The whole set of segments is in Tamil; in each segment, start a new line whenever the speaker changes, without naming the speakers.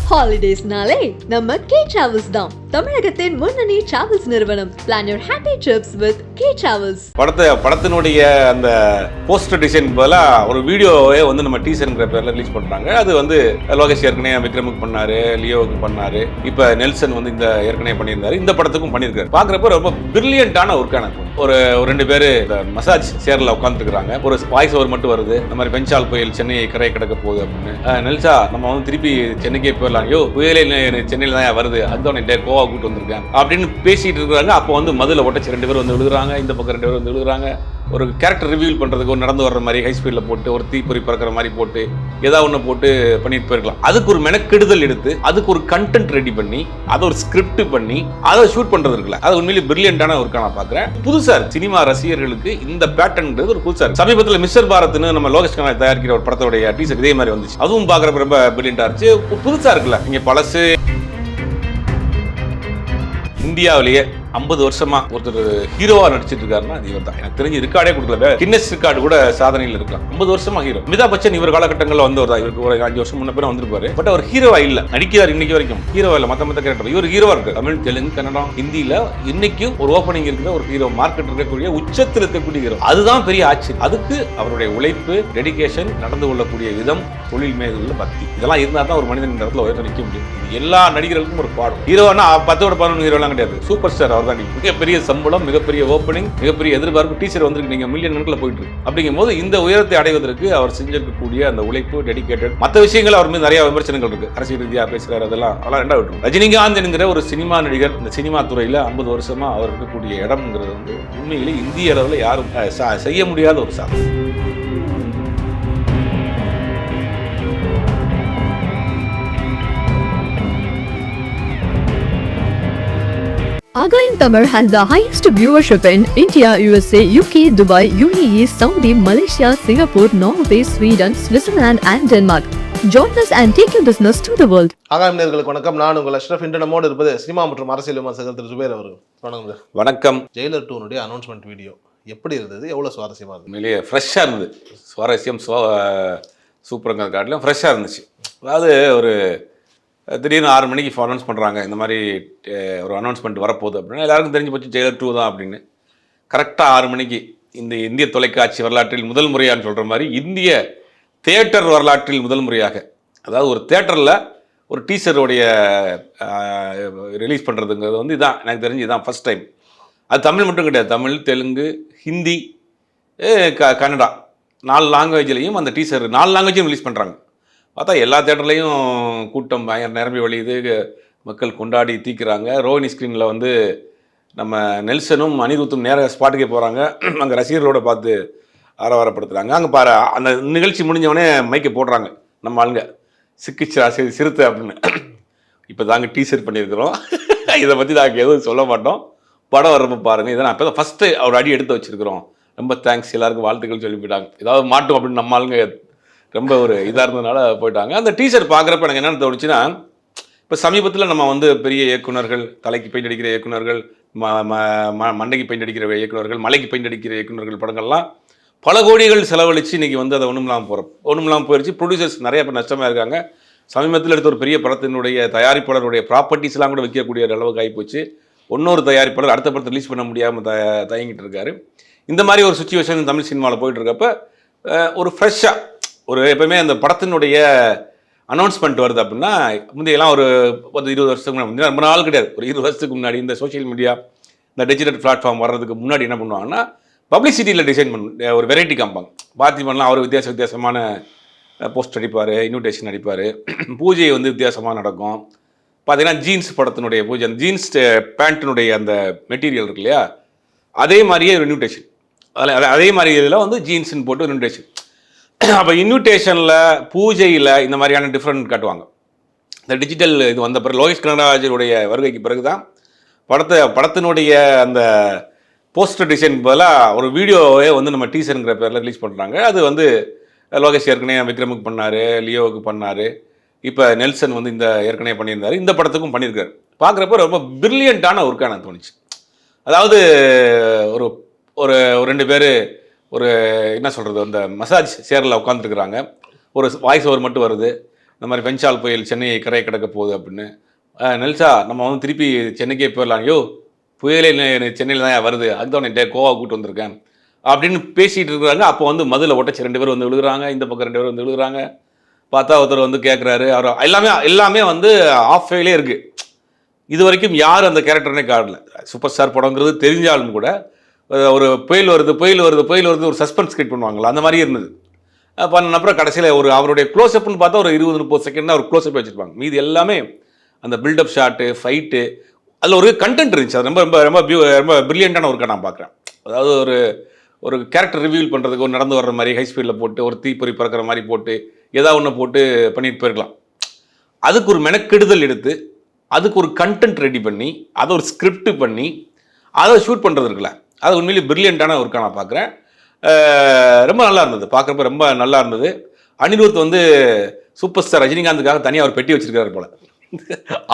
ஹாலிடேஸ்னாலே நம்ம கே டிராவல்ஸ் தான். தமிழகத்தின் முன்னணி டிராவல்ஸ் நிறுவனம். Plan your happy drips with K travels.
படத்தினுடைய அந்த போஸ்டர் டிசைன் போல ஒரு வீடியோவே வந்து நம்ம டீசர்ங்கிற பேர்ல ரிலீஸ் பண்றாங்க. அது வந்து லோகேஷ் ஏற்கனவே விக்ரமுக்கு பண்ணாரு, லியோவுக்கு பண்ணாரு, இப்ப நெல்சன் வந்து இந்த ஏற்கனவே பண்ணியிருந்தாரு, இந்த படத்துக்கும் பண்ணியிருக்காரு. பாக்குறப்ப ரொம்ப பிரில்லியண்டான ஒர்க்கான ஒரு ரெண்டு பேரு மசாஜ் சேர்ல உட்காந்துருக்காங்க. ஒரு வாய்ஸ் ஓவர் மட்டும் வருது, இந்த மாதிரி பெஞ்சால் புயல் சென்னை கரை கிடக்க போகுது அப்படின்னு. நெல்சா நம்ம வந்து திருப்பி சென்னைக்கே போயிடலாம், யோ புயலே சென்னையில தான் வருது, அதுதான் கோவா கூட்டு வந்திருக்கேன் அப்படின்னு பேசிட்டு இருக்காங்க. அப்போ வந்து மதுல ஒட்டச்சு ரெண்டு பேர் வந்து விழுகுறாங்க, இந்த பக்கம் ரெண்டு பேர் வந்து விழுகுறாங்க. ஒரு கேரக்டர் ரிவீல் பண்றதுக்கு ஒரு நடந்து வர்ற மாதிரி ஹை ஸ்பீட்ல போட்டு ஒரு தீப்பொறி பறக்கிற மாதிரி போட்டு ஏதாவது ஒன்று போட்டு பண்ணிட்டு போயிருக்கலாம். அதுக்கு ஒரு மெனக்கெடுதல் எடுத்து அதுக்கு ஒரு கண்டென்ட் ரெடி பண்ணி அதை ஒரு ஸ்கிரிப்ட் பண்ணி அதை ஷூட் பண்றது இருக்குல்ல, அது உண்மையிலேயே பிரில்லியண்டான ஒர்க்கா நான் பாக்குறேன். புதுசா சினிமா ரசிகர்களுக்கு இந்த பேட்டர்ன்றது ஒரு புதுசா இருக்கு. சமீபத்தில் மிஸ்டர் பாரத்னு நம்ம லோகேஷ் கனகராஜ் தயாரிக்கிற ஒரு படத்தோடைய டீசர் இதே மாதிரி வந்துச்சு. அதுவும் பாக்குறப்ப ரொம்ப பிரில்லியண்டா இருந்துச்சு, புதுசா இருக்குல்ல. இங்க பழசு இந்தியாவிலேயே 50 வருஷமா ஒருத்தர் ஹீரோவா நடிச்சிட்டு இருக்காருன்னா அது இவர் தான். எனக்கு தெரிஞ்சு ரெக்கார்டே கொடுக்கல, கின்னஸ் ரெக்கார்டு கூட சாதனையில் இருக்கலாம். 50 வருஷமா ஹீரோ. அமிதாப் பச்சன் இவர் காலகட்டங்களில் வந்தவர் தான். இவருக்கு ஒரு 5 வருஷம் முன்ன பேர் வந்திருப்பாரு. பட் அவர் ஹீரோவா இல்ல, நடிக்கிறார் இன்னைக்கு வரைக்கும். ஹீரோவா இல்ல, மத்த கேரக்டர். இவர் ஹீரோவா இருக்கு. தமிழ், தெலுங்கு, கன்னடம், ஹிந்தியில இன்னைக்கும் ஒரு ஓப்பனிங் இருக்கிற ஒரு ஹீரோ, மார்க்கெட் இருக்கக்கூடிய உச்சத்தில் இருக்கக்கூடிய ஹீரோ. அதுதான் பெரிய ஆட்சி. அதுக்கு அவருடைய உழைப்பு, டெடிகேஷன், நடந்து கொள்ளக்கூடிய விதம், தொழில் மேல் உள்ள பக்தி, இதெல்லாம் இருந்தா தான் ஒரு மனிதன் இந்த இடத்துல உயர்ந்து நிற்க முடியும். எல்லா நடிகர்களுக்கும் ஒரு பாடம். ஹீரோனா 10-11 ஹீரோலாம் கிடையாது, சூப்பர் ஸ்டார் அவர் தான். மிகப்பெரிய சம்பளம், மிகப்பெரிய ஓப்பனிங், மிகப்பெரிய எதிர்பார்ப்பு, டீச்சர் வந்திருக்கு, நீங்க மில்லியன் கணக்கில் போயிட்டு இருக்கு. அப்படிங்கும் போது இந்த உயரத்தை அடைவதற்கு அவர் செஞ்சிருக்கக்கூடிய அந்த உழைப்பு, டெடிகேட்டட், மற்ற விஷயங்கள் அவர் மீது நிறைய விமர்சனங்கள் இருக்கு. அரசியல் ரீதியாக பேசுறாரு, அதெல்லாம் ரெண்டா விட்டுரும். ரஜினிகாந்த் என்கிற ஒரு சினிமா நடிகர் இந்த சினிமா துறையில 50 வருஷமா அவர் இருக்கக்கூடிய இடம்ங்கிறது வந்து உண்மையிலே இந்திய அளவில் யாரும் செய்ய முடியாத ஒரு சாதனை.
Aga in Tamil has the highest viewership in India, USA, UK, Dubai, UAE, Saudi, Malaysia, Singapore, Norway, Sweden, Switzerland and Denmark. Join us and take your business to the world.
ஆகாயம் நேயர்களுக்கு வணக்கம். நான் உங்கள் அஷ்ரஃப். இன்று நம்மோடு இருப்பது சினிமா மற்றும் அரசியல் விமர்சகர் திரு ஜுபேர் அவர்கள். வணக்கம் சார்.
வணக்கம்.
ஜெயிலர் 2 அனௌன்ஸ்மெண்ட் வீடியோ எப்படி இருந்தது? எவ்வளோ சுவாரஸ்யமா இருந்தது?
உண்மையிலேயே ஃப்ரெஷ்ஷாக இருந்தது. சுவாரஸ்யம் சூப்பருங்கிற காட்டிலும் ஃப்ரெஷ்ஷாக இருந்துச்சு. அதாவது ஒரு திடீர்னு 6 மணிக்கு அனௌன்ஸ் பண்ணுறாங்க, இந்த மாதிரி ஒரு அனௌன்ஸ்மெண்ட் வரப்போகுது அப்படின்னா எல்லாருக்கும் தெரிஞ்சு போச்சு ஜெயிலர் 2 தான் அப்படின்னு. கரெக்டாக 6 மணிக்கு இந்த இந்திய தொலைக்காட்சி வரலாற்றில் முதல் முறையான்னு சொல்கிற மாதிரி இந்திய தியேட்டர் வரலாற்றில் முதல் முறையாக, அதாவது ஒரு தியேட்டரில் ஒரு டீசருடைய ரிலீஸ் பண்ணுறதுங்கிறது வந்து இதான் எனக்கு தெரிஞ்சு இதான் ஃபஸ்ட் டைம். அது தமிழ் மட்டும் கிடையாது, தமிழ், தெலுங்கு, ஹிந்தி, கன்னடா 4 லாங்குவேஜ்லேயும் அந்த டீசர் 4 லாங்குவேஜும் ரிலீஸ் பண்ணுறாங்க. பார்த்தா எல்லா தேட்டர்லேயும் கூட்டம் நிரம்பி வழியுது, மக்கள் கொண்டாடி தீக்கிறாங்க. ரோஹினி ஸ்க்ரீனில் வந்து நம்ம நெல்சனும் அனிருத்தும் நேராக ஸ்பாட்டுக்கே போகிறாங்க, அங்கே ரசிகர்களோட பார்த்து ஆரவாரப்படுத்துகிறாங்க. அங்கே பாரு, அந்த நிகழ்ச்சி முடிஞ்சவொடனே மைக்கை போடுறாங்க நம்ம ஆளுங்க, சிக்கிச்சா சிறுத்தை அப்படின்னு. இப்போ தாங்க டீசர் பண்ணியிருக்கிறோம், இதை பற்றி நாங்கள் எதுவும் சொல்ல மாட்டோம், படம் வர்றப்போ பாருங்கள், இதை நான் இப்போ தான் ஃபஸ்ட்டு அவர் அடி எடுத்து வச்சுருக்கிறோம், ரொம்ப தேங்க்ஸ், எல்லாருக்கும் வாழ்த்துக்கள் சொல்லி போயிட்டாங்க. ஏதாவது மாட்டோம் அப்படின்னு நம்ம ஆளுங்க ரொம்ப ஒரு இதாக இருந்ததுனால போயிட்டாங்க. அந்த டீசர் பார்க்குறப்ப எனக்கு என்னென்னு தோணுச்சுன்னா, இப்போ சமீபத்தில் நம்ம வந்து பெரிய இயக்குநர்கள், தலைக்கு பெயிண்ட் அடிக்கிற இயக்குநர்கள், மண்டைக்கு பெயிண்ட் அடிக்கிற இயக்குநர்கள், மலைக்கு பெயிண்ட் அடிக்கிற இயக்குநர்கள் படங்கள்லாம் பல கோடிகள் செலவழித்து இன்றைக்கி வந்து அதை ஒன்றும் இல்லாமல் போயிடுச்சு. ப்ரொடியூசர்ஸ் நிறைய பேர் நஷ்டமாக இருக்காங்க. சமீபத்தில் எடுத்த ஒரு பெரிய படத்தினுடைய தயாரிப்பாளருடைய ப்ராப்பர்ட்டிஸ்லாம் கூட விற்கக்கூடிய அளவுக்கு ஆகிப்போச்சு. இன்னொரு தயாரிப்பாளர் அடுத்த படத்தை ரிலீஸ் பண்ண முடியாமல் தயங்கிட்டு இருக்காரு. இந்த மாதிரி ஒரு சுச்சுவேஷன் தமிழ் சினிமாவில் போயிட்டு இருக்கப்ப ஒரு ஃப்ரெஷ்ஷாக ஒரு எப்பவுமே அந்த படத்தினுடைய அனௌன்ஸ்மெண்ட் வருது அப்படின்னா முந்தையெல்லாம் ஒரு 20 வருஷத்துக்கு முன்னாடி, ரொம்ப நாள் கிடையாது, ஒரு 20 வருஷத்துக்கு முன்னாடி இந்த சோஷியல் மீடியா, இந்த டிஜிட்டல் பிளாட்ஃபார்ம் வர்றதுக்கு முன்னாடி என்ன பண்ணுவாங்கன்னா பப்ளிசிட்டியில் டிசைன் ஒரு வெரைட்டி காமிப்பாங்க. பார்த்திபன்லாம் அவர் வித்தியாசமான போஸ்ட் அடிப்பார், இன்விடேஷன் அடிப்பார், பூஜை வந்து வித்தியாசமாக நடக்கும். பார்த்தீங்கன்னா ஜீன்ஸ் படத்தினுடைய பூஜை, அந்த ஜீன்ஸ் பேண்ட்டினுடைய அந்த மெட்டீரியல் இருக்கு இல்லையா, அதே மாதிரியே ஒரு இன்விடேஷன், அதே மாதிரி இதில் வந்து ஜீன்ஸ்ன்னு போட்டு ஒரு இன்விடேஷன். அப்போ இன்விடேஷனில், பூஜையில் இந்த மாதிரியான டிஃப்ரெண்ட் காட்டுவாங்க. இந்த டிஜிட்டல் இது வந்த பிறகு, லோகேஷ் கனகராஜருடைய வருகைக்கு பிறகு தான் படத்தினுடைய அந்த போஸ்டர் டிசைன் பதிலாக ஒரு வீடியோவே வந்து நம்ம டீசருங்கிற பேரில் ரிலீஸ் பண்ணுறாங்க. அது வந்து லோகேஷ் ஏற்கனவே விக்ரமுக்கு பண்ணார், லியோவுக்கு பண்ணார், இப்போ நெல்சன் வந்து இந்த ஏற்கனவே பண்ணியிருந்தார், இந்த படத்துக்கும் பண்ணியிருக்காரு. பார்க்குறப்ப ரொம்ப பிரில்லியண்டான ஒர்க்காக எனக்கு தோணுச்சு. அதாவது ஒரு ஒரு ரெண்டு பேர் ஒரு என்ன சொல்கிறது, அந்த மசாஜ் சேரில் உட்காந்துருக்குறாங்க, ஒரு வாய்ஸ் ஓவர் மட்டும் வருது, இந்த மாதிரி பெஞ்சால் புயல் சென்னையை கரை கடக்க போகுது அப்படின்னு. நெல்சா நம்ம வந்து திருப்பி சென்னைக்கே போயிடலாம். யோ புயலே சென்னையில் தான் வருது, அதுதான் நான் கோவா கூப்பிட்டு வந்திருக்கேன் அப்படின்னு பேசிகிட்டு இருக்கிறாங்க. அப்போ வந்து மதுல ஒட்டச்சு 2 பேர் வந்து விழுகிறாங்க, இந்த பக்கம் 2 பேர் வந்து விழுகிறாங்க. பார்த்தா ஒருத்தர் வந்து கேட்குறாரு, அவர் எல்லாமே வந்து ஆஃப் ஃபெயிலே இருக்குது. இது வரைக்கும் யார் அந்த கேரக்டர்னே காட்டல. சூப்பர் ஸ்டார் படங்கிறது தெரிஞ்சாலும் கூட ஒரு புயல் வருது ஒரு சஸ்பென்ஸ் கிரியேட் பண்ணுவாங்களா, அந்த மாதிரி இருந்தது. பண்ண அப்புறம் கடைசியில் ஒரு அவருடைய க்ளோஸ்அப்னு பார்த்தா ஒரு 20-30 செகண்ட் தான் ஒரு க்ளோஸ்அப் வச்சுருப்பாங்க. மீது எல்லாமே அந்த பில்டப் ஷாட்டு, ஃபைட்டு, அதில் ஒரு கண்டென்ட் இருந்துச்சு. அது ரொம்ப ரொம்ப ரொம்ப ரொம்ப பிரில்லியண்டான ஒர்க்காக நான் பார்க்குறேன். அதாவது ஒரு கேரக்டர் ரிவீல் பண்ணுறதுக்கு ஒரு நடந்து வர்ற மாதிரி ஹை ஸ்பீடில் போட்டு ஒரு தீப்பொறி பறக்கிற மாதிரி போட்டு ஏதாவது ஒன்று போட்டு பண்ணிட்டு போயிருக்கலாம். அதுக்கு ஒரு மெனக்கெடுதல் எடுத்து அதுக்கு ஒரு கண்டென்ட் ரெடி பண்ணி அதை ஒரு ஸ்கிரிப்ட் பண்ணி அதை ஷூட் பண்ணுறது இருக்குல்ல, அது உண்மையிலேயே பிரில்லியண்டான ஒர்க்காக நான் பார்க்குறேன். ரொம்ப நல்லா இருந்தது, பார்க்குறப்ப ரொம்ப நல்லா இருந்தது. அனிருத் வந்து சூப்பர் ஸ்டார் ரஜினிகாந்துக்காக தனியாக ஒரு பெட்டி வச்சிருக்காரு போல.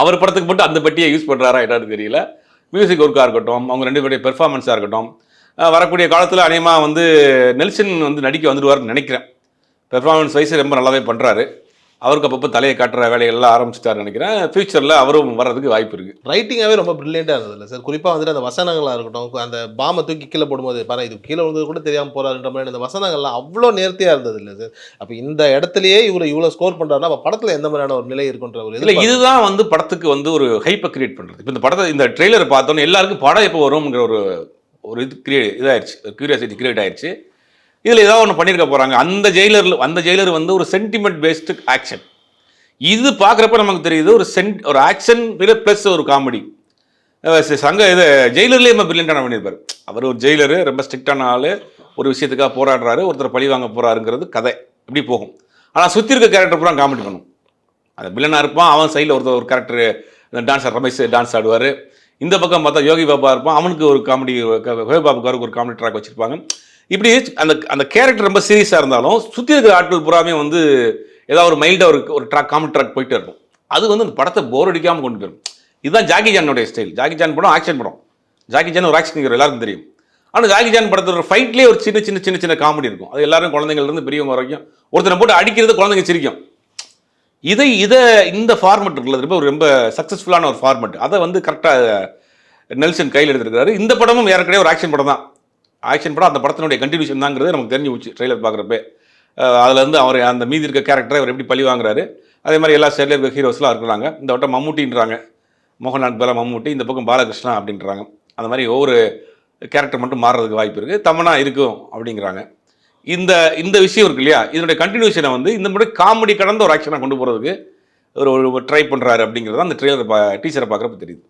அவர் படத்துக்கு மட்டும் அந்த பெட்டியை யூஸ் பண்ணுறாரா என்னன்னு தெரியல. மியூசிக் ஒர்க்காக இருக்கட்டும், அவங்க 2 பேருடைய பெர்ஃபார்மன்ஸாக இருக்கட்டும், வரக்கூடிய காலத்தில் அநேகமாக வந்து நெல்சன் வந்து நடிக்க வந்துடுவார்னு நினைக்கிறேன். பெர்ஃபார்மன்ஸ் வைஸ் ரொம்ப நல்லாவே பண்ணுறாரு. அவருக்கு அப்பப்போ தலையை காட்டுற வேலைகள்லாம் ஆரம்பிச்சிட்டாருன்னு நினைக்கிறேன். ஃபியூச்சரில் அவரும் வர்றதுக்கு வாய்ப்பு இருக்குது.
ரைட்டிங்காகவே ரொம்ப ப்ரில்லியண்டாக இருந்தது இல்லை சார்? குறிப்பாக வந்துட்டு அந்த வசனங்களாக இருக்கட்டும், அந்த பாம்பை தூக்கி கீழே போடும்போது பாரு இது கீழே விழுந்தது கூட தெரியாமல் போகிறாருன்ற மாதிரி அந்த வசனங்கள்லாம் அவ்வளோ நேர்த்தியாக இருந்தது இல்லை சார்? அப்போ இந்த இடத்துலையே இவர் இவ்வளோ ஸ்கோர் பண்ணுறாருன்னா அப்போ படத்தில் எந்த மாதிரியான ஒரு நிலை இருக்குன்ற ஒரு
இல்லை, இதுதான் வந்து படத்துக்கு வந்து ஒரு ஹைப்பை கிரியேட் பண்ணுறது. இப்போ இந்த படத்தை இந்த ட்ரெய்லரை பார்த்தோன்னே எல்லாருக்கும் படம் எப்போ வரும்ங்கிற ஒரு இதாகிடுச்சு, கியூரியாசிட்டி கிரியேட் ஆயிடுச்சு. இதில் ஏதாவது ஒன்று பண்ணியிருக்க போகிறாங்க. அந்த ஜெயிலர் வந்து ஒரு சென்டிமெண்ட் பேஸ்டு ஆக்ஷன். இது பார்க்குறப்ப நமக்கு தெரியுது ஒரு ஆக்ஷன் ப்ளஸ் ஒரு காமெடி. இது ஜெயிலர்லேயே ரொம்ப பிரில்லியண்டான பண்ணியிருப்பார். அவர் ஒரு ஜெயிலரு, ரொம்ப ஸ்ட்ரிக்டான ஆள், ஒரு விஷயத்துக்காக போராடுறாரு, ஒருத்தர் பழி வாங்க போகிறாருங்கிறது கதை இப்படி போகும். ஆனால் சுற்றி இருக்க கேரக்டர் பூரா காமெடி பண்ணும். அது வில்லனாக இருப்பான், அவன் சைடில் ஒரு கேரக்டர் டான்ஸர் ரமேஷ் டான்ஸ் ஆடுவார். இந்த பக்கம் பார்த்தா யோகி பாபா இருப்பான், அவனுக்கு ஒரு காமெடி, யோகி பாபுக்காருக்கு ஒரு காமெடி ட்ராக் வச்சுருப்பாங்க. இப்படி அந்த கேரக்டர் ரொம்ப சீரியஸாக இருந்தாலும் சுற்றி இருக்கிற ஆட்கள் பூராமே வந்து ஏதாவது ஒரு மைல்டாக ஒரு காமெடி ட்ராக் போயிட்டே இருக்கும். அது வந்து அந்த படத்தை போர் அடிக்காமல் கொண்டு போயிடும். இதுதான் ஜாக்கி ஜானுடைய ஸ்டைல். ஜாக்கி ஜான் படம் ஆக்ஷன் படம். ஜாக்கி ஜான் ஒரு ஆக்ஷன் ஹீரோ, எல்லாருக்கும் தெரியும். ஆனால் ஜாக்கி ஜான் படத்தில் ஃபைட்லேயே ஒரு சின்ன காமெடி இருக்கும். அது எல்லாரும் குழந்தைங்கள்லேருந்து பெரியவங்க வரைக்கும் ஒருத்தனை போட்டு அடிக்கிறது குழந்தைங்க சிரிக்கும். இந்த ஃபார்மெட் இருக்குல்ல, ரொம்ப சக்ஸஸ்ஃபுல்லான ஒரு ஃபார்மெட். அதை வந்து கரெக்டாக நெல்சன் கையில் எடுத்துருக்காரு. இந்த படமும் ஏற்கனவே ஒரு ஆக்ஷன் படம் தான். ஆக்ஷன் படம் அந்த படத்தினுடைய கண்டினியூஷன் தாங்கிறது நமக்கு தெரிஞ்சு போச்சு ட்ரெய்லர் பார்க்குறப்ப. அதுலேருந்து அவர் அந்த மீதி இருக்க கேரக்டரை அவர் எப்படி பழி வாங்குறாரு. அதே மாதிரி எல்லா சைடில் இருக்க ஹீரோஸ்லாம் இருக்கிறாங்க. இந்த வட்டம் மம்முட்டின்றாங்க, மோகன்லால் பேல மம்முட்டி, இந்த பக்கம் பாலகிருஷ்ணா அப்படின்றாங்க. அந்த மாதிரி ஒவ்வொரு கேரக்டர் மட்டும் மாறுறதுக்கு வாய்ப்பு இருக்குது. தமனா இருக்கும் அப்படிங்கிறாங்க. இந்த விஷயம் இருக்கு இல்லையா, இதனுடைய கண்டினியூஷனை வந்து இந்த மாதிரி காமெடி கடந்த ஒரு ஆக்ஷனாக கொண்டு போகிறதுக்கு ஒரு ட்ரை பண்ணுறாரு அப்படிங்கிறது அந்த டீச்சரை பார்க்குறப்ப தெரியுது.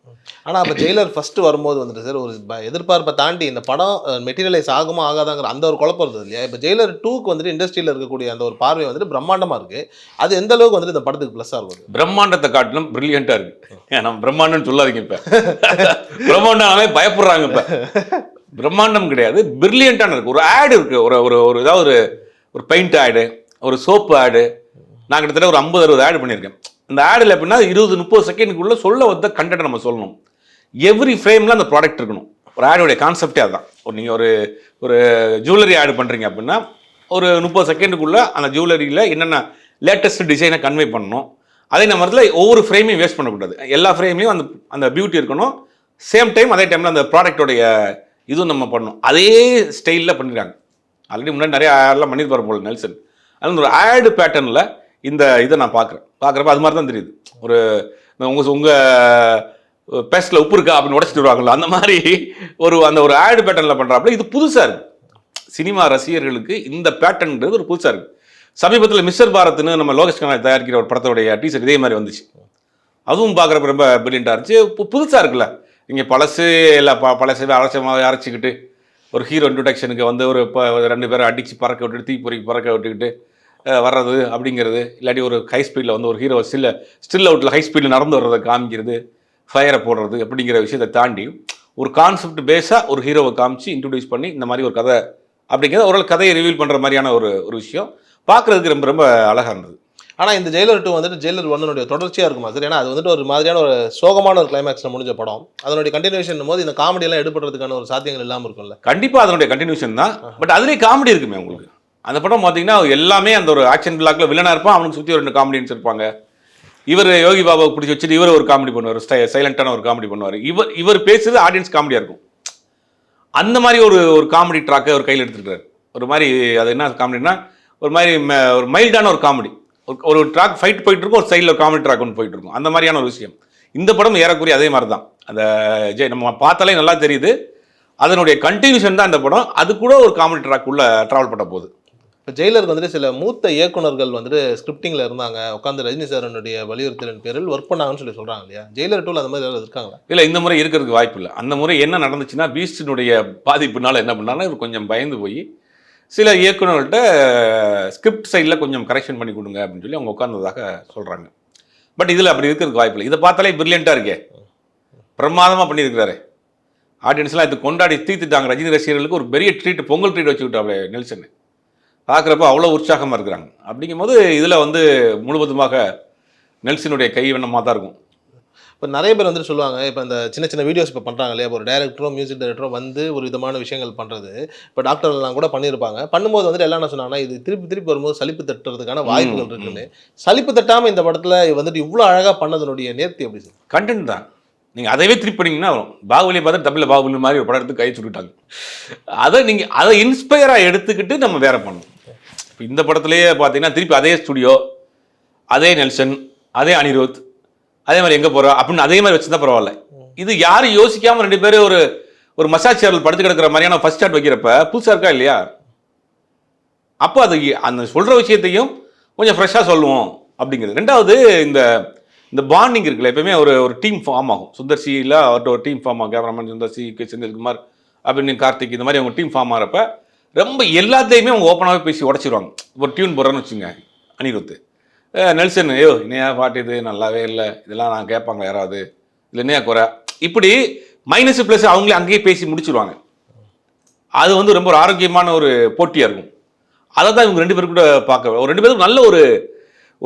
ஆனால் அப்போ ஜெயிலர் ஃபஸ்ட்டு வரும்போது வந்துட்டு சார் ஒரு எதிர்பார்ப்பை தாண்டி இந்த படம் மெட்டீரியலைஸ் ஆகுமா ஆகாதாங்கிற அந்த ஒரு குழப்பம் இருந்தது இல்லையா? இப்போ ஜெயிலர் 2க்கு வந்துட்டு இண்டஸ்ட்ரியில் இருக்கக்கூடிய அந்த ஒரு பார்வை வந்துட்டு பிரம்மாண்டமாக இருக்குது. அது எந்த அளவுக்கு வந்துட்டு இந்த படத்துக்கு ப்ளஸ்ஸாக இருக்கும்?
பிரம்மாண்டத்தை காட்டிலும் பிரில்லியண்ட்டாக இருக்குது. நம்ம பிரம்மாண்டம்னு சொல்லாதீங்க. இப்போ பிரம்மாண்டமே பயப்படுறாங்க. இப்போ பிரம்மாண்டம் கிடையாது, பிரில்லியண்ட்டான இருக்குது. ஒரு ஆடு இருக்குது, ஒரு ஏதாவது ஒரு பெயிண்ட் ஆடு, ஒரு சோப்பு ஆடு. நான் கிட்டத்தட்ட ஒரு 50-60 ஆடு பண்ணியிருக்கேன். அந்த ஆடில் எப்படின்னா 20-30 செகண்டுக்குள்ளே சொல்ல வந்த கண்டென்ட் நம்ம சொல்லணும். எவ்ரி ஃப்ரேமில் அந்த ப்ராடக்ட் இருக்கணும். ஒரு ஆடோடைய கான்செப்டே அதுதான். நீங்கள் ஒரு ஜுவல்லரி ஆடு பண்ணுறீங்க அப்படின்னா ஒரு 30 செகண்டுக்குள்ளே அந்த ஜுவல்லரியில் என்னென்ன லேட்டஸ்ட் டிசைனை கன்வே பண்ணணும். அதே நேரத்தில் ஒவ்வொரு ஃப்ரேமையும் வேஸ்ட் பண்ணக்கூடாது. எல்லா ஃப்ரேம்லையும் அந்த பியூட்டி இருக்கணும். சேம் டைம் அதே டைமில் அந்த ப்ராடக்டோடைய இதுவும் நம்ம பண்ணணும். அதே ஸ்டைலில் பண்ணியிருக்காங்க. ஆல்ரெடி முன்னாடி நிறைய ஆடெலாம் பண்ணியிருப்பார் போல் நெல்சன். அதனால் ஒரு ஆடு பேட்டர்னில் இதை நான் பார்க்குறப்ப அது மாதிரி தான் தெரியுது. உங்கள் பேஸ்டில் உப்பு இருக்கா அப்படின்னு உடச்சிட்டு வருவாங்களா, அந்த மாதிரி ஒரு ஆடு பேட்டர்னில் பண்ணுறாப்புல இது புதுசாக இருக்குது. சினிமா ரசிகர்களுக்கு இந்த பேட்டர்ன்றது ஒரு புதுசாக இருக்குது. சமீபத்தில் மிஸ்டர் பாரத்னு நம்ம லோகேஷ் கனகராஜ் தயாரிக்கிற ஒரு படத்தோடைய டீசர் இதே மாதிரி வந்துச்சு. அதுவும் பார்க்குறப்ப ரொம்ப பிரில்லியண்ட்டாக இருந்துச்சு. புதுசாக இருக்குல்ல, இங்கே பழசவே அரைச்சிக்கிட்டு ஒரு ஹீரோ இன்ட்ரோடக்ஷனுக்கு வந்து ஒரு 2 பேரை அடித்து பறக்க விட்டுட்டு தீப்பொறி பறக்க விட்டுக்கிட்டு வர்றது அப்படிங்கிறது, இல்லாட்டி ஒரு ஹை ஸ்பீடில் வந்து ஒரு ஹீரோ ஸ்டில் அவுட்டில் ஹை ஸ்பீடில் நடந்து வர்றதை காமிக்கிறது, ஃபயரை போடுறது அப்படிங்கிற விஷயத்தை தாண்டி ஒரு கான்செப்ட் பேஸாக ஒரு ஹீரோவை காமிச்சு இன்ட்ரடியூஸ் பண்ணி இந்த மாதிரி ஒரு கதை அப்படிங்கிறத ஒரு கதையை ரிவீல் பண்ணுற மாதிரியான ஒரு விஷயம் பார்க்குறதுக்கு ரொம்ப ரொம்ப அழகாக இருந்தது.
ஆனால் இந்த ஜெயிலர் 2 வந்துட்டு ஜெயிலர் 1 தொடர்ச்சியாக இருக்குமா சார்? ஏன்னா அது வந்துட்டு ஒரு மாதிரியான ஒரு சோகமான ஒரு கிளைமேக்ஸில் முடிஞ்ச படம். அதனுடைய கண்டினியூஷன் போது இந்த காமெடியெல்லாம் எடுப்படுறதுக்கான ஒரு சாத்தியங்கள் இல்லாமல் இருக்கும்ல?
கண்டிப்பாக அதனுடைய கண்டினியூஷன் தான். பட் அதுலேயே காமெடி இருக்குமே உங்களுக்கு. அந்த படம் பார்த்தீங்கன்னா எல்லாமே அந்த ஒரு ஆக்ஷன் பிளாக்ல வில்லனாக இருப்பான், அவனுக்கு சுற்றி ஒரு 2 காமெடியன்ஸ் இருப்பாங்க. இவர் யோகி பாபாவை பிடிச்சி வச்சுட்டு இவர் ஒரு காமெடி பண்ணுவார், சைலண்டான ஒரு காமெடி பண்ணுவார். இவர் பேசுறது ஆடியன்ஸ் காமெடியாக இருக்கும். அந்த மாதிரி ஒரு ஒரு காமெடி ட்ராக்கை அவர் கையில் எடுத்துருக்காரு. ஒரு மாதிரி அது என்ன காமெடினா ஒரு மாதிரி ஒரு மைல்டான ஒரு காமெடி. ஒரு ட்ராக் ஃபைட் போயிட்டு இருக்கும், ஒரு சைடில் காமெடி ட்ராக் ஒன்று போயிட்டு இருக்கும். அந்த மாதிரியான ஒரு விஷயம். இந்த படம் ஏறக்குறைய அதே மாதிரி தான். அந்த நம்ம பார்த்தாலே நல்லா தெரியுது. அதனுடைய கண்டினியூஷன் தான் இந்த படம். அது கூட ஒரு காமெடி ட்ராக் உள்ள ட்ராவல் பண்ண போகுது.
இப்போ ஜெயிலருக்கு வந்துட்டு சில மூத்த இயக்குனர்கள் வந்துட்டு ஸ்கிரிப்டிங்கில் இருந்தாங்க, உட்காந்து ரஜினி சாரனுடைய வலியுறுத்தலின் பேரில் ஒர்க் பண்ணாங்கன்னு சொல்கிறாங்க இல்லையா? ஜெயிலர் டூவில் அந்த மாதிரி யாராவது இருக்காங்களா?
இல்லை, இந்த முறை இருக்கிறதுக்கு வாய்ப்பு இல்லை. அந்த முறை என்ன நடந்துச்சுன்னா, பீஸ்டினுடைய பாதிப்புனால என்ன பண்ணாங்கன்னா இவர் கொஞ்சம் பயந்து போய் சில இயக்குநர்கள்ட்ட ஸ்கிரிப்ட் சைடில் கொஞ்சம் கரெக்ஷன் பண்ணி கொடுங்க அப்படின்னு சொல்லி அவங்க உட்கார்ந்ததாக சொல்கிறாங்க. பட் இதில் அப்படி இருக்கிறதுக்கு வாய்ப்பு இல்லை. இதை பார்த்தாலே பிரில்லியண்ட்டாக இருக்கே, பிரமாதமாக பண்ணியிருக்கிறாரு. ஆடியன்ஸ்லாம் இது கொண்டாடி தீர்த்துட்டாங்க. ரஜினி ரசிகர்களுக்கு ஒரு பெரிய ட்ரீட், பொங்கல் ட்ரீட் வச்சு விட்டாப்ல நெல்சன். பார்க்குறப்ப அவ்வளோ உற்சாகமாக இருக்கிறாங்க. அப்படிங்கும்போது இதில் வந்து முழுவதுமாக நெல்சனுடைய கைவண்ணமாக தான் இருக்கும்.
இப்போ நிறைய பேர் வந்துட்டு சொல்லுவாங்க, இப்போ இந்த சின்ன சின்ன வீடியோஸ் இப்போ பண்ணுறாங்க இல்லையா, ஒரு டேரக்டரோ மியூசிக் டைரக்டரோ வந்து ஒரு விதமான விஷயங்கள் பண்ணுறது. இப்போ டாக்டர்லாம் கூட பண்ணியிருப்பாங்க. பண்ணும்போது வந்துட்டு எல்லாம் என்ன சொன்னாங்கன்னா, இது திருப்பி திருப்பி வரும்போது சலிப்பு தட்டுறதுக்கான வாய்ப்புகள் இருக்குன்னு. சலிப்பு தட்டாமல் இந்த படத்தில் வந்துட்டு இவ்வளோ அழகாக பண்ணதனுடைய நேர்த்தி எப்படி சார்?
கண்டென்ட் தான். நீங்கள் அதைவே திருப்பி பண்ணிங்கன்னா வரும். பாகுபலியை பார்த்து தமிழில் பாகுபலி மாதிரி ஒரு படம் எடுத்து கை சுட்டுட்டாங்க. அதை இன்ஸ்பயராக எடுத்துக்கிட்டு நம்ம வேற பண்ணணும். இப்போ இந்த படத்துலேயே பார்த்தீங்கன்னா திருப்பி அதே ஸ்டுடியோ, அதே நெல்சன், அதே அனிருத், அதே மாதிரி எங்கே போகிறோம் அப்படின்னு அதே மாதிரி வச்சுருந்தா பரவாயில்ல. இது யாரும் யோசிக்காமல் 2 பேரும் ஒரு மசாஜ் சேரில் படுத்து கிடக்கிற மாதிரியான ஃபர்ஸ்ட் ஷாட் வைக்கிறப்ப புதுசாக இருக்கா இல்லையா? அப்போ அது அந்த சொல்கிற விஷயத்தையும் கொஞ்சம் ஃப்ரெஷ்ஷாக சொல்லுவோம் அப்படிங்கிறது. 2வது இந்த பாண்டிங் இருக்குல்ல, எப்பவுமே ஒரு டீம் ஃபார்ம் ஆகும். சுந்தர்சியில் அவர்கிட்ட ஒரு டீம் ஃபார்ம் ஆகும். கேமராமேன் சுந்தர்சி, கே செந்தில்குமார் அப்படின்னு கார்த்திக், இந்த மாதிரி அவங்க டீம் ஃபார்ம் ஆகிறப்ப ரொம்ப எல்லாத்தையுமே அவங்க ஓப்பனாகவே பேசி உடச்சிடுவாங்க. ஒரு டியூன் போடுறேன்னு வச்சுங்க, அனிருத் நெல்சன், ஐயோ என்னையா பாட்டு இது நல்லாவே இல்லை, இதெல்லாம் நான் கேட்பாங்க யாராவது, இல்லை என்னையா குறை, இப்படி மைனஸ் ப்ளஸ் அவங்களே அங்கேயே பேசி முடிச்சிடுவாங்க. அது வந்து ரொம்ப ஒரு ஆரோக்கியமான ஒரு போட்டியாக இருக்கும். அதை தான் இவங்க 2 பேரும் கூட பார்க்க, ஒரு 2 பேரும் நல்ல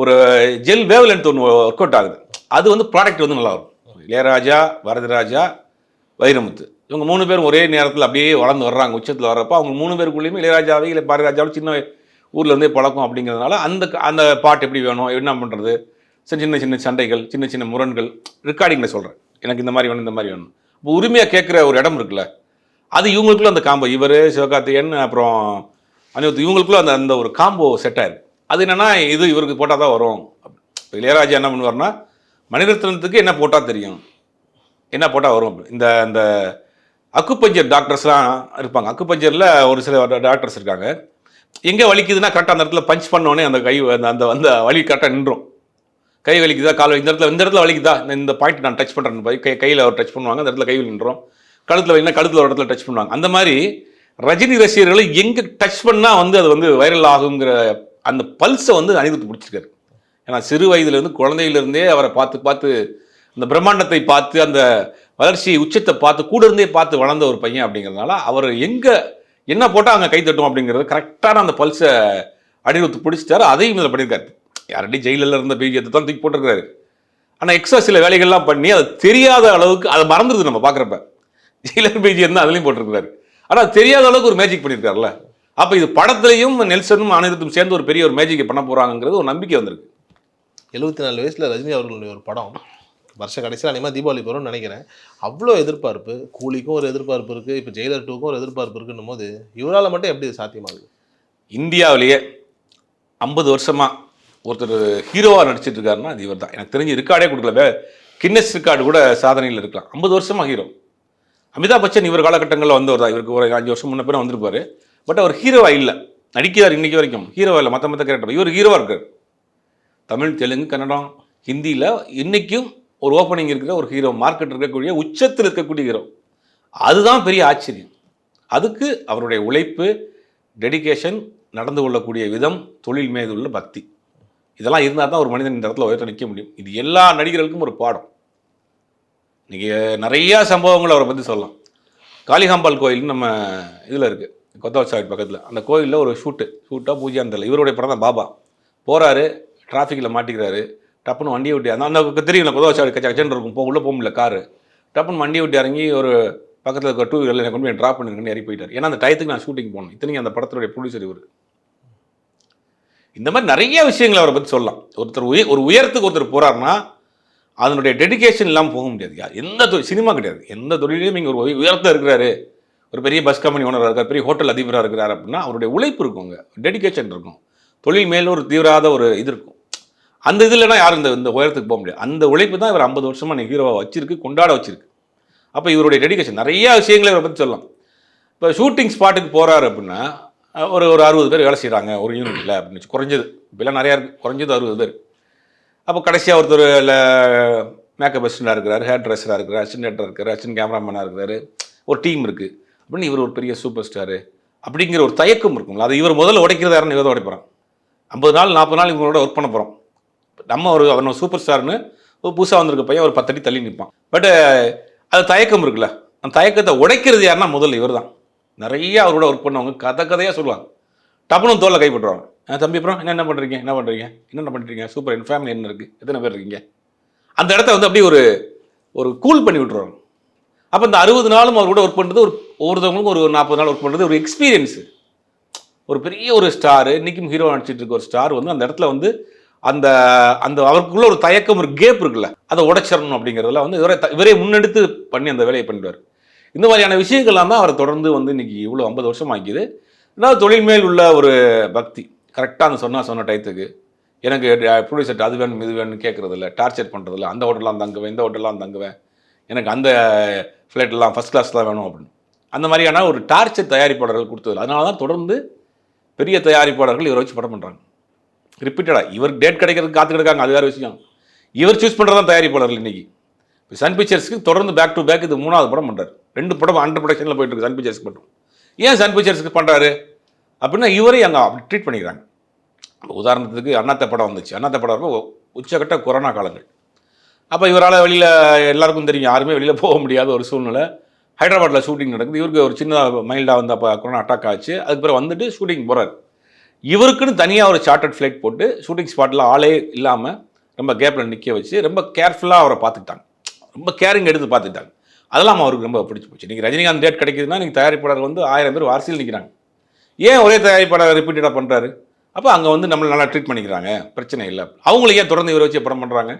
ஒரு ஜெல் வேவ் லென்த் ஒன்று ஒர்க் அவுட் ஆகுது. அது வந்து ப்ராடக்ட் வந்து நல்லா இருக்கும். இளையராஜா, வரதராஜா, வைரமுத்து இவங்க 3 பேரும் ஒரே நேரத்தில் அப்படியே வளர்ந்து வர்றாங்க. உச்சத்தில் வர்றப்போ அவங்க 3 பேருக்குள்ளேயுமே இளையராஜாவே இல்லை பாரதிராஜாவும் சின்ன ஊரில் இருந்தே பழக்கம் அப்படிங்கிறதுனால அந்த பாட்டு எப்படி வேணும், என்ன பண்ணுறது, சின்ன சின்ன சண்டைகள், சின்ன சின்ன முரண்கள் ரெக்கார்டிங்கில் சொல்கிறேன். எனக்கு இந்த மாதிரி வேணும், இந்த மாதிரி வேணும். இப்போ உரிமையாக கேட்குற ஒரு இடம் இருக்குல்ல, அது இவங்களுக்குள்ள அந்த காம்போ, இவர் சிவகார்த்திகேயன் அப்புறம் அனிருத் இவங்களுக்குள்ள அந்த ஒரு காம்போ செட் ஆயிருக்கு. அது என்னென்னா இது இவருக்கு போட்டால் தான் வரும். இப்போ இளையராஜா என்ன பண்ணுவார்னா, மணிரத்னத்துக்கு என்ன போட்டால் தெரியும், என்ன போட்டால் வரும். இந்த அக்குபஞ்சர் டாக்டர்ஸ்லாம் இருப்பாங்க. அக்குபஞ்சரில் ஒரு சில டாக்டர்ஸ் இருக்காங்க. எங்கே வலிக்குதுன்னா கரெக்டாக அந்த இடத்துல பஞ்ச் பண்ணோடனே அந்த கை அந்த வலி கரெக்டாக நின்றோம். கை வலிக்குதா, கால் வலி, இந்த இடத்துல வலிக்குதா, இந்த பாயிண்ட் நான் டச் பண்ணுறேன், கையில் அவர் டச் பண்ணுவாங்க, அந்த இடத்துல கை நின்றோம். கழுத்தில் வலினா கழுத்தில் ஒரு இடத்துல டச் பண்ணுவாங்க. அந்த மாதிரி ரஜினி ரசிகர்களை எங்கே டச் பண்ணால் வந்து அது வந்து வைரல் ஆகுங்கிற அந்த பல்ஸை வந்து அனிருத் பிடிச்சிருக்காரு. ஏன்னா சிறு வயதுலேருந்து குழந்தையிலேருந்தே அவரை பார்த்து அந்த பிரம்மாண்டத்தை பார்த்து அந்த வளர்ச்சி உச்சத்தை பார்த்து கூட இருந்தே பார்த்து வளர்ந்த ஒரு பையன் அப்படிங்கிறதுனால அவர் எங்கே என்ன போட்டால் அங்கே கை தட்டும் அப்படிங்கிறது கரெக்டான அந்த பல்ஸை அனிருத் பிடிச்சிட்டாரு. அதையும் இதில் பண்ணியிருக்காரு. யார்டி ஜெயிலில் இருந்த பீஜத்தை தான் தூக்கி போட்டிருக்காரு. ஆனால் எக்ஸ்ட்ரா சில வேலைகள்லாம் பண்ணி அது தெரியாத அளவுக்கு அதை மறந்துடுது நம்ம பார்க்குறப்ப. ஜெயிலர் பிஜிஎம் தான் அதுலேயும் போட்டிருக்காரு. ஆனால் தெரியாத அளவுக்கு ஒரு மேஜிக் பண்ணியிருக்காருல்ல. அப்போ இது படத்துலையும் நெல்சனும் அனிருத்தும் சேர்ந்து ஒரு பெரிய ஒரு மேஜிக்கை பண்ண போகிறாங்கிறது ஒரு நம்பிக்கை வந்திருக்கு.
74 வயசில் ரஜினி அவர்களுடைய ஒரு படம் வருஷ கடைசியில் அனிமா தீபாவளி வரும்னு நினைக்கிறேன். அவ்வளோ எதிர்பார்ப்பு, கூலிக்கும் ஒரு எதிர்பார்ப்பு இருக்குது, இப்போ ஜெயிலர் 2க்கும் ஒரு எதிர்பார்ப்பு இருக்குன்னும் போது இவரால் மட்டும் எப்படி சாத்தியமாகுது?
இந்தியாவிலேயே 50 வருஷமாக ஒருத்தர் ஹீரோவாக நடிச்சிட்டு இருக்காருன்னா அது இவர் தான். எனக்கு தெரிஞ்சு ரெக்கார்டே கொடுக்கல, கின்னஸ் ரெக்கார்டு கூட சாதனையில் இருக்கலாம். 50 வருஷமாக ஹீரோ. அமிதாப் பச்சன் இவர் காலகட்டங்களில் வந்தவர் தான். இவருக்கு ஒரு 5 வருஷம் முன்ன பேர் வந்திருப்பார். பட் அவர் ஹீரோவாக இல்லை, நடிக்கிறார் இன்றைக்கி வரைக்கும். ஹீரோவாக இல்லை, மற்ற கேரக்டர். இவர் ஹீரோவாக இருக்கார். தமிழ், தெலுங்கு, கன்னடம், ஹிந்தியில் இன்றைக்கும் ஒரு ஓப்பனிங் இருக்கிற ஒரு ஹீரோ, மார்க்கெட் இருக்கக்கூடிய உச்சத்தில் இருக்கக்கூடிய ஹீரோ. அதுதான் பெரிய ஆச்சரியம். அதுக்கு அவருடைய உழைப்பு, டெடிகேஷன், நடந்து கொள்ளக்கூடிய விதம், தொழில் மீது உள்ள பக்தி, இதெல்லாம் இருந்தால் தான் ஒரு மனிதன் இந்த இடத்துல உயர்த்த நிற்க முடியும். இது எல்லா நடிகர்களுக்கும் ஒரு பாடம். இன்றைக்கி நிறையா சம்பவங்கள் அவரை பற்றி சொல்லலாம். காளிகாம்பாள் கோயில் நம்ம இதில் இருக்குது, கொத்தவச்சாவடி பக்கத்தில். அந்த கோயிலில் ஒரு ஷூட்டாக பூஜையான்னு தெரியல, இவருடைய படம் தான் பாபா. போகிறாரு, டிராஃபிக்கில் மாட்டிக்கிறாரு, டப்புன்னு வண்டியை விட்டு அந்த தெரியுங்களா கொதவச்சாவடி கச்சன்னு இருக்கும், உள்ளே போக முடியல காரு, டப்புன்னு வண்டியை விட்டு இறங்கி ஒரு பக்கத்தில் இருக்க 2 வீலரில் கொண்டு போய் ட்ராப் பண்ணிருக்கேன்னு இறங்கி போயிட்டார். ஏன்னா அந்த டயத்துக்கு நான் ஷூட்டிங் போகணும். இத்தனைக்கும் அந்த படத்துடைய ப்ரொடியூசர் இவர். இந்த மாதிரி நிறைய விஷயங்களை அவரை பற்றி சொல்லலாம். ஒருத்தர் ஒரு உயரத்துக்கு ஒருத்தர் போகிறாருன்னா அதனுடைய டெடிகேஷன் இல்லாமல் போக முடியாது. எந்த சினிமா கிடையாது, எந்த தொழிலையும் நீங்கள் ஒரு உயரத்தில் இருக்கிறாரு, ஒரு பெரிய பஸ் கம்பெனி ஓனராக இருக்கார், பெரிய ஹோட்டல் அதிபராக இருக்கிறார் அப்படின்னா அவருடைய உழைப்பு இருக்குங்க, டெடிகேஷன் இருக்கும், தொழில் மேலே ஒரு தீவிராத ஒரு இது இருக்கும். அந்த இதுலனா யாரும் இந்த உயரத்துக்கு போக முடியாது. அந்த உழைப்பு தான் இவர் 50 வருஷமாக இன்னைக்கு ஹீரோவாக வச்சிருக்கு, கொண்டாட வச்சிருக்கு. அப்போ இவருடைய டெடிகேஷன் நிறைய விஷயங்களை இவரை பற்றி சொல்லலாம். இப்போ ஷூட்டிங் ஸ்பாட்டுக்கு போகிறாரு அப்படின்னா ஒரு 60 பேர் வேலை செய்கிறாங்க ஒரு யூனிட்டில் அப்படின்னு குறைஞ்சது. இப்போலாம் நிறையா இருக்குது, குறைஞ்சது 60 பேர். அப்போ கடைசியாக ஒருத்தர் இல்லை மேக்கப் அசிஸ்டண்டாக இருக்கிறார், ஹேர் ட்ரெஸ்ஸராக இருக்கிறார், அசிஸ்டன்ட் இருக்கிறார், அசிஸ்டன்ட் கேமராமேனாக இருக்கிறாரு, ஒரு டீம் இருக்குது அப்படின்னு இவர் ஒரு பெரிய சூப்பர் ஸ்டாரு அப்படிங்கிற ஒரு தயக்கம் இருக்குங்களா. அது இவர் முதல்ல உடைக்கிறதா யாருன்னு இவர் உடைப்போம். 50 நாள் 40 நாள் இவங்களோட ஒர்க் பண்ண போகிறோம். நம்ம அவன் சூப்பர் ஸ்டார்னு ஒரு புதுசாக வந்திருக்க பையன் ஒரு 10 அடி தள்ளி நிற்பான். பட் அது தயக்கம் இருக்குல்ல, அந்த தயக்கத்தை உடைக்கிறது யாருன்னா முதல்ல இவர் தான். நிறைய அவரோட ஒர்க் பண்ணவங்க கதையாக சொல்லுவாங்க, டப்புனும் தோலை கைப்பற்றுவாங்க. தம்பி அப்புறம் என்ன பண்ணுறீங்க, சூப்பர், என் ஃபேமிலி என்ன இருக்குது, எத்தனை பேர் இருக்கீங்க, அந்த இடத்த வந்து அப்படியே ஒரு கூல் பண்ணி விட்டுருவாங்க. அப்போ இந்த 60 நாளும் அவர் கூட ஒர்க் பண்ணுறது ஒவ்வொருத்தவங்களுக்கும் ஒரு 40 நாள் ஒர்க் பண்ணுறது ஒரு எக்ஸ்பீரியன்ஸு. ஒரு பெரிய ஒரு ஸ்டார், இன்றைக்கும் ஹீரோ நடிச்சிட்டு இருக்க ஒரு ஸ்டார் வந்து அந்த இடத்துல வந்து அந்த அந்த அவருக்குள்ள ஒரு தயக்கம், ஒரு கேப் இருக்குல்ல, அதை உடைச்சிடணும் அப்படிங்கிறதுல வந்து இவரே முன்னெடுத்து பண்ணி அந்த வேலையை பண்ணிடுவார். இந்த மாதிரியான விஷயங்கள்லாம் தான் அவரை தொடர்ந்து வந்து இன்னைக்கு இவ்வளோ 50 வருஷம் ஆக்கிது. ரெண்டாவது தொழில் மேல் உள்ள ஒரு பக்தி, கரெக்டாக அந்த சொன்ன டயத்துக்கு எனக்கு ப்ரொடியூசர் அது வேணும் இது வேணும்னு கேட்குறதில்ல, டார்ச்சர் பண்ணுறதில்ல, அந்த ஹோட்டல்லாம் தங்குவேன் இந்த ஹோட்டல்லாம் தங்குவேன், எனக்கு அந்த ஃப்ளைட்டெல்லாம் ஃபஸ்ட் கிளாஸ் தான் வேணும் அப்படின்னு அந்த மாதிரியான ஒரு டார்ச்சர் தயாரிப்பாளர்கள் கொடுத்ததில்ல. அதனால தான் தொடர்ந்து பெரிய தயாரிப்பாளர்கள் இவரை வச்சு படம் பண்ணுறாங்க ரிப்பீட்டடாக. இவர் டேட் கிடைக்கிறதுக்கு காத்து கிடக்காங்க, அது வேறு விஷயம். இவர் சூஸ் பண்ணுறது தான் தயாரிப்பாளர்கள். இன்றைக்கி இப்போ சன் பிக்சர்ஸ்க்கு தொடர்ந்து பேக் டு பேக் இது 3வது படம் பண்ணுறாரு. 2 படம் அண்டர் ப்ரொடக்ஷனில் போயிட்டு இருக்கு சன் பிக்சர்ஸ்க்கு மட்டும். ஏன் சன் பிக்சர்ஸ்க்கு பண்ணுறாரு அப்படின்னா இவரே அங்கே அப்படி ட்ரீட் பண்ணிக்கிறாங்க. உதாரணத்துக்கு அண்ணாத்த படம் வந்துச்சு. அண்ணாத்த படம் உச்சக்கட்ட கொரோனா காலங்கள். அப்போ இவரால் வெளியில் எல்லாருக்கும் தெரியும், யாருமே வெளியில் போக முடியாத ஒரு சூழ்நிலை. ஹைதராபாத்தில் ஷூட்டிங் நடக்குது. இவருக்கு ஒரு சின்ன மைல்டாக வந்து அப்போ கொரோனா அட்டாக் ஆச்சு. அதுக்கு பிறகு வந்துட்டு ஷூட்டிங் போகிறார். இவருக்குன்னு தனியாக ஒரு சார்ட்டர்ட் ஃப்ளைட் போட்டு ஷூட்டிங் ஸ்பாட்டில் ஆளே இல்லாமல் ரொம்ப கேப்பில் நிற்க வச்சு ரொம்ப கேர்ஃபுல்லாக அவரை பார்த்துக்கிட்டாங்க, ரொம்ப கேரிங் எடுத்து பார்த்துக்கிட்டாங்க. அதெல்லாம் அவருக்கு ரொம்ப பிடிச்சி போச்சு. இன்றைக்கி ரஜினிகாந்த் டேட் கிடைக்குதுன்னா இன்றைக்கி தயாரிப்பாளர் வந்து 1000 பேர் வாரிசில் நிற்கிறாங்க. ஏன் ஒரே தயாரிப்பாளர் ரிப்பீட்டடாக பண்ணுறாரு? அப்போ அங்கே வந்து நம்மளை நல்லா ட்ரீட் பண்ணிக்கிறாங்க, பிரச்சனை இல்லை. அவங்களுக்கு ஏன் தொடர்ந்து இவரை வச்சு படம் பண்ணுறாங்க?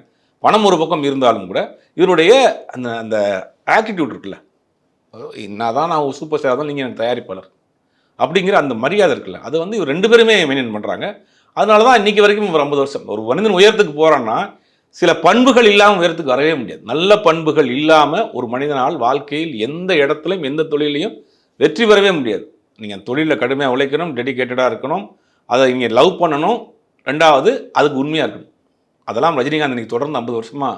பணம் ஒரு பக்கம் இருந்தாலும் கூட இவருடைய அந்த அந்த ஆட்டிடியூட் இருக்குல்ல, என்ன தான் நான் சூப்பர் ஸ்டார் தான், நீங்கள் எனக்கு தயாரிப்பாளர் அப்படிங்கிற அந்த மரியாதை இருக்குல்ல, அது வந்து இவர் 2 பேருமே மெயின்டைன் பண்ணுறாங்க. அதனால தான் இன்றைக்கி வரைக்கும் ஒரு 50 வருஷம் ஒரு மனிதன் உயரத்துக்கு போகிறான்னா சில பண்புகள் இல்லாமல் உயரத்துக்கு வரவே முடியாது. நல்ல பண்புகள் இல்லாமல் ஒரு மனிதனால் வாழ்க்கையில் எந்த இடத்துலையும் எந்த தொழிலையும் வெற்றி பெறவே முடியாது. நீங்கள் தொழிலில் கடுமையாக உழைக்கணும், டெடிகேட்டடாக இருக்கணும், அதை நீங்கள் லவ் பண்ணணும், 2வது அதுக்கு உண்மையாக இருக்கணும். அதெல்லாம் ரஜினிகாந்த் இன்றைக்கி தொடர்ந்து 50 வருஷமாக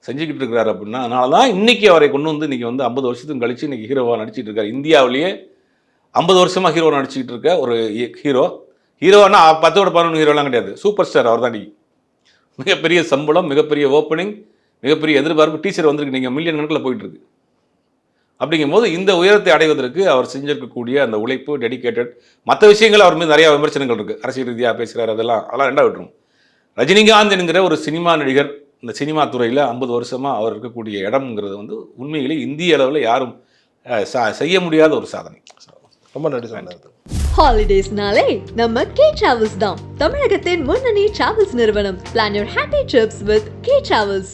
செஞ்சுக்கிட்டு இருக்கிறாரு அப்படின்னா அதனால தான் இன்றைக்கி அவரை கொண்டு வந்து இன்றைக்கி வந்து 50 வருஷத்துக்கு கழித்து இன்றைக்கி ஹீரோவாக நடிச்சிட்டு இருக்கார். இந்தியாவிலேயே 50 வருஷமாக ஹீரோ நடிச்சிக்கிட்டு இருக்க ஒரு ஹீரோனா 10-11 ஹீரோலாம் கிடையாது, சூப்பர் ஸ்டார் அவர் தான். இன்றைக்கி மிகப்பெரிய சம்பளம், மிகப்பெரிய ஓப்பனிங், மிகப்பெரிய எதிர்பார்ப்பு, டீச்சர் வந்திருக்கு, நீங்கள் மில்லியன் கணக்கில் போயிட்டுருக்கு. அப்படிங்கும்போது இந்த உயரத்தை அடைவதற்கு அவர் செஞ்சிருக்கக்கூடிய அந்த உழைப்பு, டெடிகேட்டட், மற்ற விஷயங்கள் அவர் மீது நிறையா விமர்சனங்கள் இருக்குது, அரசியல் ரீதியாக பேசுகிறார், அதெல்லாம் 2 விட்டுரும். ரஜினிகாந்த் என்கிற ஒரு சினிமா நடிகர் இந்த சினிமா துறையில் 50 வருஷமாக அவர் இருக்கக்கூடிய இடம்ங்கிறது வந்து உண்மையிலே இந்திய அளவில் யாரும் செய்ய முடியாத ஒரு சாதனை.
ரொம்ப நன்றி சொன்னார்.
ஹாலிடேஸ்னாலே நம்ம கே டிராவல்ஸ் தான் தமிழகத்தின் முன்னணி டிராவல்ஸ் நிறுவனம். Plan your happy trips with K Travels.